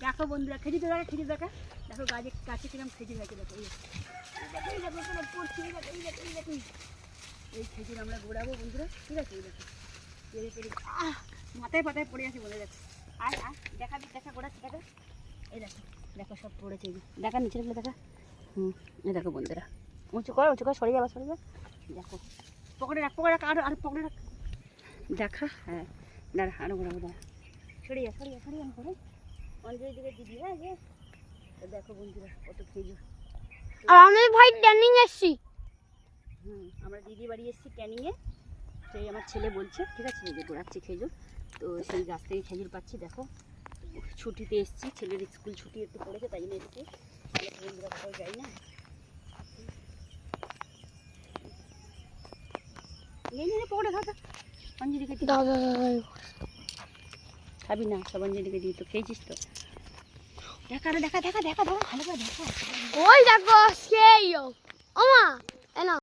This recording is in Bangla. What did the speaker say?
দেখো বন্ধুরা খেজুর দেখা খেজুর দেখা দেখো গাছে গাছে কিরম খেজুর গাছে দেখো এই খেজুর আমরা ঘোরাবো বন্ধুরা ঠিক আছে। এই দেখো পেরে পেরে মাথায় পাতায় পড়ে আছে বলে যাচ্ছে। আর দেখা দেখা ঘোরাচ্ছি দেখা এই দেখো দেখো সব পড়েছে। দেখা নিচে রাখলে দেখা এই দেখো বন্ধুরা উঁচু করো সরে যাবা দেখো পকেটে রাখ আর পকেটে রাখ দেখা। হ্যাঁ দাঁড়া আরো ঘোরাবো দাঁড়া সরিয়ে করে অঞ্জলি দিকে দিদি। হ্যাঁ যে দেখো বন্ধুরা কত খেজুর। আর আমি ভাই ট্রেনিং এসেছি। আমরা দিদি বাড়ি এসেছি ট্রেনিংয়ে। সেই আমার ছেলে বলছে ঠিক আছে যে ঘোরাচ্ছি খেজুর। তো সেই গাছ থেকে খেজুর পাচ্ছি দেখো। ছুটিতে এসেছি ছেলের স্কুল ছুটি একটু পড়েছে তাই জন্য এসেছি। বন্ধুরা কোথাও যাই না পড়ে খাতা অঞ্জলিকে খাবি না সব অঞ্জলিকে দিই তো খেয়েছিস তো। দেখা দেখা দেখা দেখা দেখো ভালো করে দেখো। ওই দেখো সেই